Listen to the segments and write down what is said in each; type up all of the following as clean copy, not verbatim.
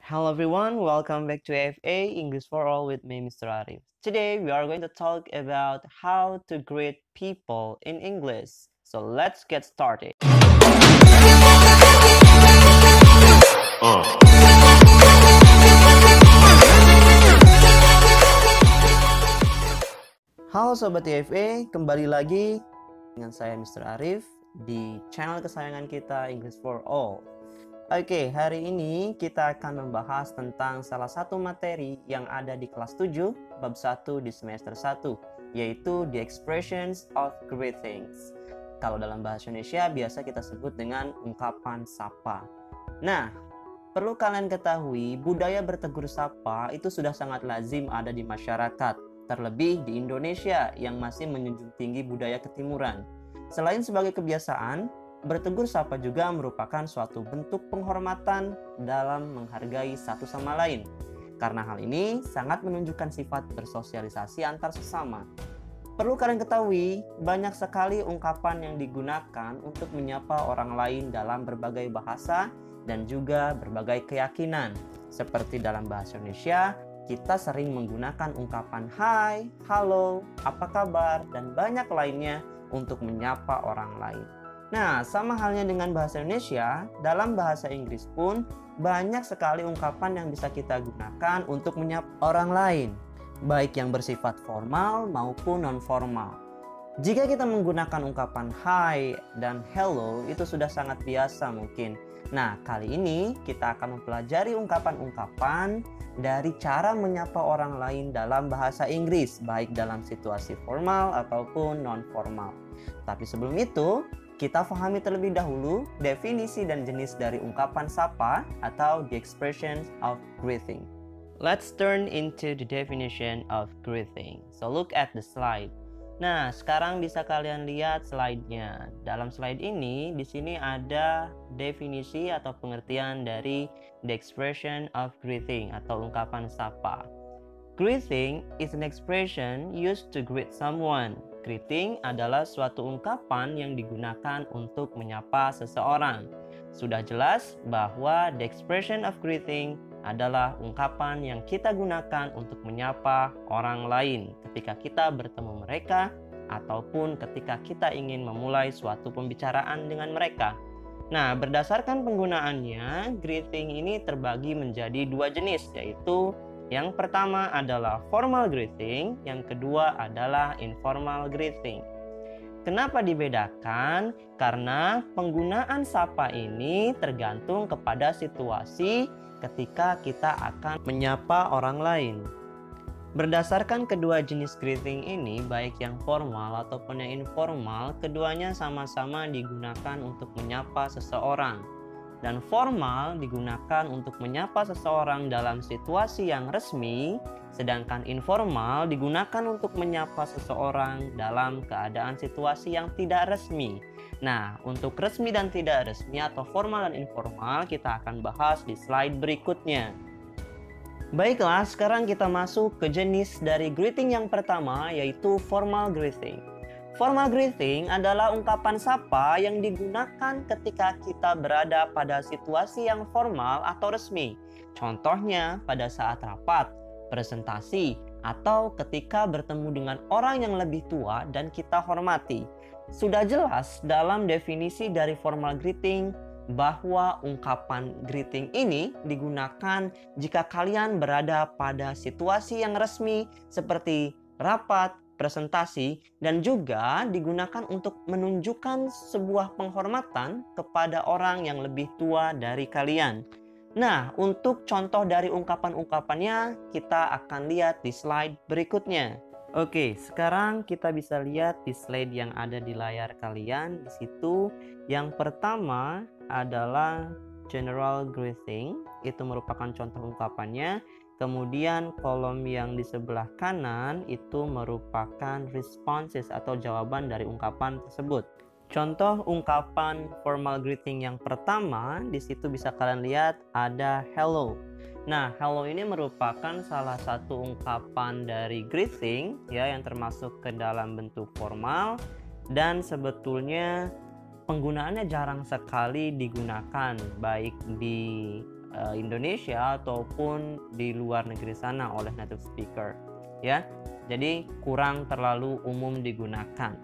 Hello everyone, welcome back to AFA English for All with me, Mr. Arif. Today we are going to talk about how to greet people in English. So let's get started. Halo Sobat AFA, kembali lagi dengan saya Mr. Arif di channel kesayangan kita English for All. Oke, hari ini kita akan membahas tentang salah satu materi yang ada di kelas 7, bab 1 di semester 1, yaitu the expressions of greetings. Kalau dalam bahasa Indonesia biasa kita sebut dengan ungkapan sapa. Nah, perlu kalian ketahui, budaya bertegur sapa itu sudah sangat lazim ada di masyarakat, terlebih di Indonesia yang masih menjunjung tinggi budaya ketimuran. Selain sebagai kebiasaan, bertegur sapa juga merupakan suatu bentuk penghormatan dalam menghargai satu sama lain. Karena hal ini sangat menunjukkan sifat bersosialisasi antar sesama. Perlu kalian ketahui, banyak sekali ungkapan yang digunakan untuk menyapa orang lain dalam berbagai bahasa dan juga berbagai keyakinan. Seperti dalam bahasa Indonesia, kita sering menggunakan ungkapan hai, halo, apa kabar, dan banyak lainnya untuk menyapa orang lain. Nah, sama halnya dengan bahasa Indonesia, dalam bahasa Inggris pun banyak sekali ungkapan yang bisa kita gunakan untuk menyapa orang lain, baik yang bersifat formal maupun non-formal. Jika kita menggunakan ungkapan hi dan hello, itu sudah sangat biasa mungkin. Nah, kali ini kita akan mempelajari ungkapan-ungkapan dari cara menyapa orang lain dalam bahasa Inggris, baik dalam situasi formal ataupun non-formal. Tapi sebelum itu, kita pahami terlebih dahulu definisi dan jenis dari ungkapan sapa atau the expressions of greeting. Let's turn into the definition of greeting. So look at the slide. Nah, sekarang bisa kalian lihat slide-nya. Dalam slide ini, di sini ada definisi atau pengertian dari the expression of greeting atau ungkapan sapa. Greeting is an expression used to greet someone. Greeting adalah suatu ungkapan yang digunakan untuk menyapa seseorang. Sudah jelas bahwa the expression of greeting adalah ungkapan yang kita gunakan untuk menyapa orang lain ketika kita bertemu mereka ataupun ketika kita ingin memulai suatu pembicaraan dengan mereka. Nah, berdasarkan penggunaannya, greeting ini terbagi menjadi dua jenis, yaitu yang pertama adalah formal greeting, yang kedua adalah informal greeting. Kenapa dibedakan? Karena penggunaan sapa ini tergantung kepada situasi ketika kita akan menyapa orang lain. Berdasarkan kedua jenis greeting ini, baik yang formal ataupun yang informal, keduanya sama-sama digunakan untuk menyapa seseorang. Dan formal digunakan untuk menyapa seseorang dalam situasi yang resmi, sedangkan informal digunakan untuk menyapa seseorang dalam keadaan situasi yang tidak resmi. Nah, untuk resmi dan tidak resmi atau formal dan informal kita akan bahas di slide berikutnya. Baiklah, sekarang kita masuk ke jenis dari greeting yang pertama, yaitu formal greeting. Formal greeting adalah ungkapan sapa yang digunakan ketika kita berada pada situasi yang formal atau resmi. Contohnya pada saat rapat, presentasi, atau ketika bertemu dengan orang yang lebih tua dan kita hormati. Sudah jelas dalam definisi dari formal greeting bahwa ungkapan greeting ini digunakan jika kalian berada pada situasi yang resmi seperti rapat, presentasi, dan juga digunakan untuk menunjukkan sebuah penghormatan kepada orang yang lebih tua dari kalian. Nah, untuk contoh dari ungkapan-ungkapannya kita akan lihat di slide berikutnya. Oke, sekarang kita bisa lihat di slide yang ada di layar kalian. Di situ yang pertama adalah general greeting, itu merupakan contoh ungkapannya. Kemudian kolom yang di sebelah kanan itu merupakan responses atau jawaban dari ungkapan tersebut. Contoh ungkapan formal greeting yang pertama, di situ bisa kalian lihat ada hello. Nah, hello ini merupakan salah satu ungkapan dari greeting ya yang termasuk ke dalam bentuk formal dan sebetulnya penggunaannya jarang sekali digunakan baik di Indonesia ataupun di luar negeri sana oleh native speaker, ya. Jadi kurang terlalu umum digunakan.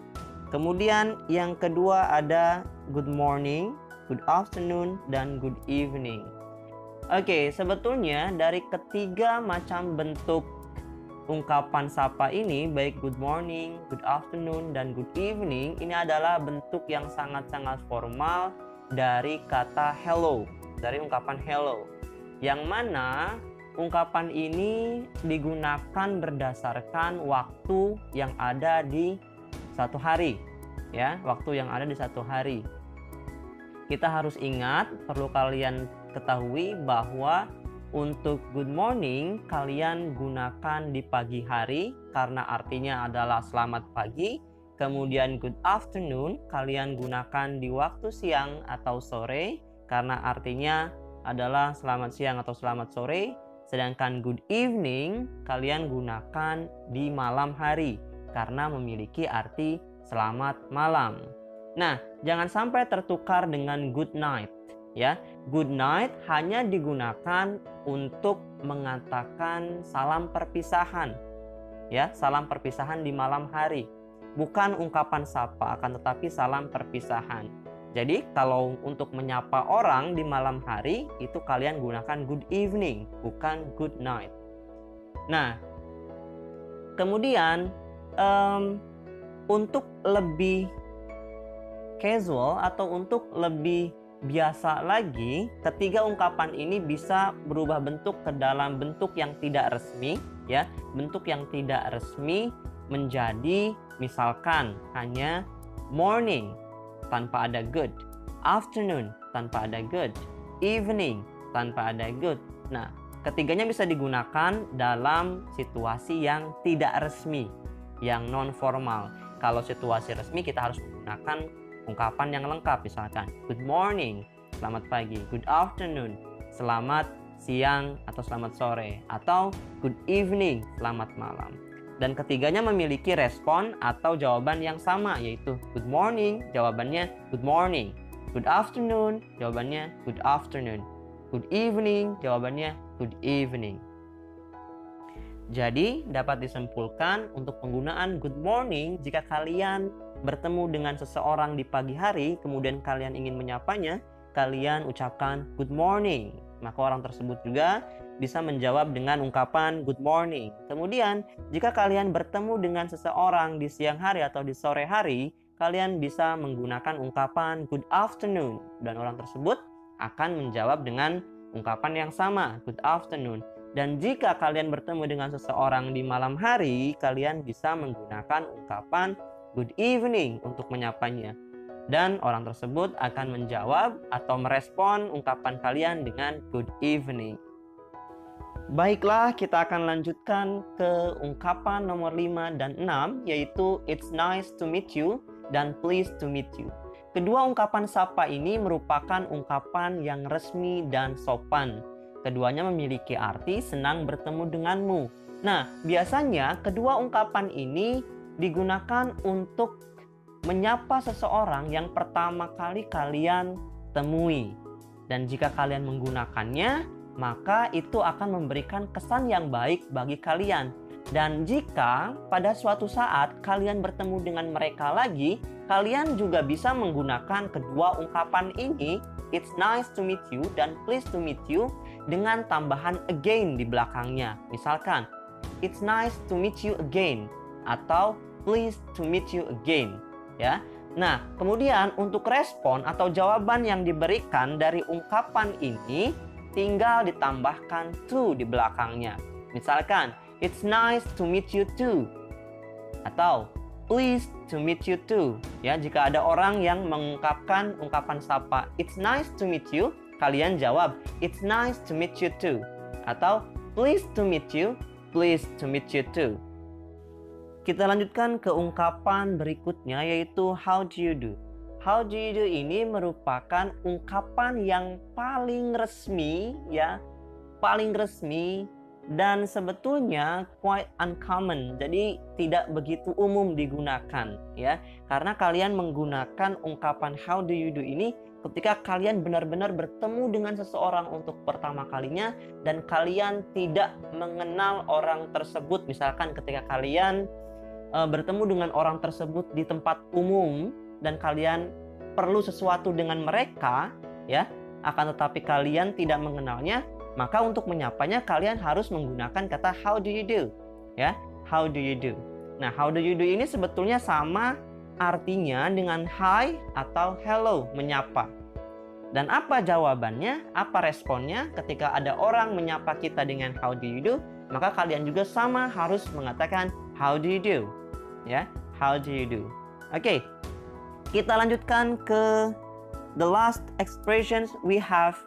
Kemudian yang kedua ada good morning, good afternoon, dan good evening. Oke, sebetulnya dari ketiga macam bentuk ungkapan sapa ini, baik good morning, good afternoon, dan good evening, ini adalah bentuk yang sangat-sangat formal dari kata hello, dari ungkapan hello, yang mana ungkapan ini digunakan berdasarkan waktu yang ada di satu hari, ya, waktu yang ada di satu hari. Kita harus ingat, perlu kalian ketahui bahwa untuk good morning kalian gunakan di pagi hari karena artinya adalah selamat pagi. Kemudian good afternoon kalian gunakan di waktu siang atau sore karena artinya adalah selamat siang atau selamat sore. Sedangkan good evening kalian gunakan di malam hari karena memiliki arti selamat malam. Nah, jangan sampai tertukar dengan good night, ya. Good night hanya digunakan untuk mengatakan salam perpisahan, ya, salam perpisahan di malam hari. Bukan ungkapan sapa, akan tetapi salam perpisahan. Jadi kalau untuk menyapa orang di malam hari itu kalian gunakan good evening, bukan good night. Nah, kemudian untuk lebih casual atau untuk lebih biasa lagi, ketiga ungkapan ini bisa berubah bentuk ke dalam bentuk yang tidak resmi, ya. Bentuk yang tidak resmi menjadi misalkan hanya morning tanpa ada good, afternoon tanpa ada good, evening tanpa ada good. Nah, ketiganya bisa digunakan dalam situasi yang tidak resmi, yang non formal. Kalau situasi resmi kita harus menggunakan ungkapan yang lengkap, misalkan good morning, selamat pagi, good afternoon, selamat siang atau selamat sore, atau good evening, selamat malam. Dan ketiganya memiliki respon atau jawaban yang sama, yaitu good morning, jawabannya good morning, good afternoon, jawabannya good afternoon, good evening, jawabannya good evening. Jadi dapat disimpulkan untuk penggunaan good morning, jika kalian bertemu dengan seseorang di pagi hari kemudian kalian ingin menyapanya, kalian ucapkan good morning, maka orang tersebut juga bisa menjawab dengan ungkapan good morning. Kemudian jika kalian bertemu dengan seseorang di siang hari atau di sore hari, kalian bisa menggunakan ungkapan good afternoon dan orang tersebut akan menjawab dengan ungkapan yang sama, good afternoon. Dan jika kalian bertemu dengan seseorang di malam hari, kalian bisa menggunakan ungkapan good evening untuk menyapanya. Dan orang tersebut akan menjawab atau merespon ungkapan kalian dengan good evening. Baiklah, kita akan lanjutkan ke ungkapan nomor 5 dan 6, yaitu it's nice to meet you dan pleased to meet you. Kedua ungkapan sapa ini merupakan ungkapan yang resmi dan sopan. Keduanya memiliki arti senang bertemu denganmu. Nah, biasanya kedua ungkapan ini digunakan untuk menyapa seseorang yang pertama kali kalian temui. Dan jika kalian menggunakannya, maka itu akan memberikan kesan yang baik bagi kalian. Dan jika pada suatu saat kalian bertemu dengan mereka lagi, kalian juga bisa menggunakan kedua ungkapan ini, it's nice to meet you dan pleased to meet you, dengan tambahan again di belakangnya. Misalkan, it's nice to meet you again atau pleased to meet you again, ya. Nah, kemudian untuk respon atau jawaban yang diberikan dari ungkapan ini tinggal ditambahkan to di belakangnya. Misalkan, it's nice to meet you too, atau pleased to meet you too. Ya, jika ada orang yang mengungkapkan ungkapan sapa it's nice to meet you, kalian jawab it's nice to meet you too, atau pleased to meet you, pleased to meet you too. Kita lanjutkan ke ungkapan berikutnya, yaitu how do you do. How do you do ini merupakan ungkapan yang paling resmi, ya, paling resmi dan sebetulnya quite uncommon. Jadi tidak begitu umum digunakan, ya. Karena kalian menggunakan ungkapan how do you do ini ketika kalian benar-benar bertemu dengan seseorang untuk pertama kalinya dan kalian tidak mengenal orang tersebut. Misalkan ketika kalian bertemu dengan orang tersebut di tempat umum dan kalian perlu sesuatu dengan mereka, ya, akan tetapi kalian tidak mengenalnya, maka untuk menyapanya kalian harus menggunakan kata how do you do, ya, how do you do. Nah, how do you do ini sebetulnya sama artinya dengan hi atau hello, menyapa. Dan apa jawabannya, apa responnya ketika ada orang menyapa kita dengan how do you do, maka kalian juga sama harus mengatakan how do you do, ya, how do you do. Oke, kita lanjutkan ke the last expressions we have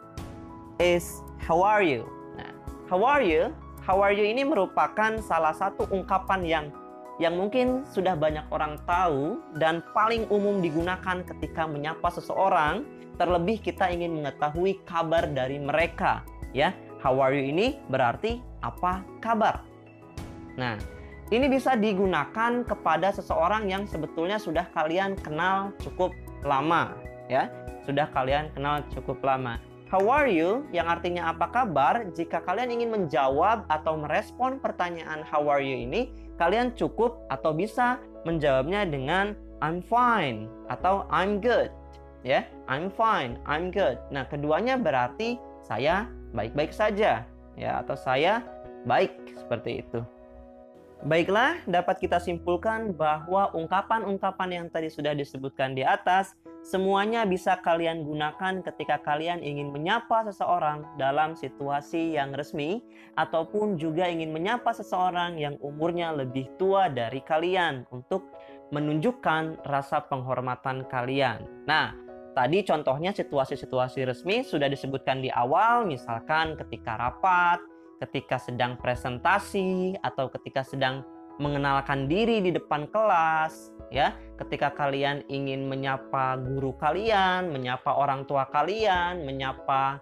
is how are you. Nah, how are you ini merupakan salah satu ungkapan yang mungkin sudah banyak orang tahu dan paling umum digunakan ketika menyapa seseorang, terlebih kita ingin mengetahui kabar dari mereka, ya. How are you ini berarti apa kabar. Nah, ini bisa digunakan kepada seseorang yang sebetulnya sudah kalian kenal cukup lama, ya. Sudah kalian kenal cukup lama. How are you yang artinya apa kabar, jika kalian ingin menjawab atau merespon pertanyaan how are you ini, kalian cukup atau bisa menjawabnya dengan I'm fine atau I'm good, ya. I'm fine, I'm good. Nah, keduanya berarti saya baik-baik saja, ya, atau saya baik, seperti itu. Baiklah, dapat kita simpulkan bahwa ungkapan-ungkapan yang tadi sudah disebutkan di atas semuanya bisa kalian gunakan ketika kalian ingin menyapa seseorang dalam situasi yang resmi ataupun juga ingin menyapa seseorang yang umurnya lebih tua dari kalian untuk menunjukkan rasa penghormatan kalian. Nah, tadi contohnya situasi-situasi resmi sudah disebutkan di awal, misalkan ketika rapat, ketika sedang presentasi, atau ketika sedang mengenalkan diri di depan kelas, ya. Ketika kalian ingin menyapa guru kalian, menyapa orang tua kalian, menyapa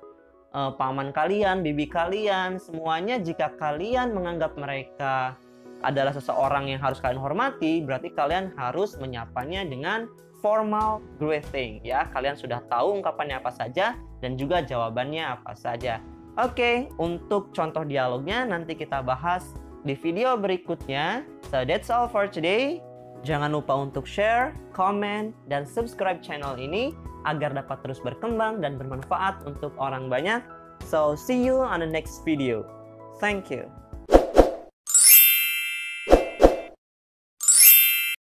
paman kalian, bibi kalian, semuanya jika kalian menganggap mereka adalah seseorang yang harus kalian hormati, berarti kalian harus menyapanya dengan formal greeting, ya. Kalian sudah tahu ungkapannya apa saja dan juga jawabannya apa saja. Oke, untuk contoh dialognya nanti kita bahas di video berikutnya. So that's all for today. Jangan lupa untuk share, comment, dan subscribe channel ini agar dapat terus berkembang dan bermanfaat untuk orang banyak. So see you on the next video. Thank you.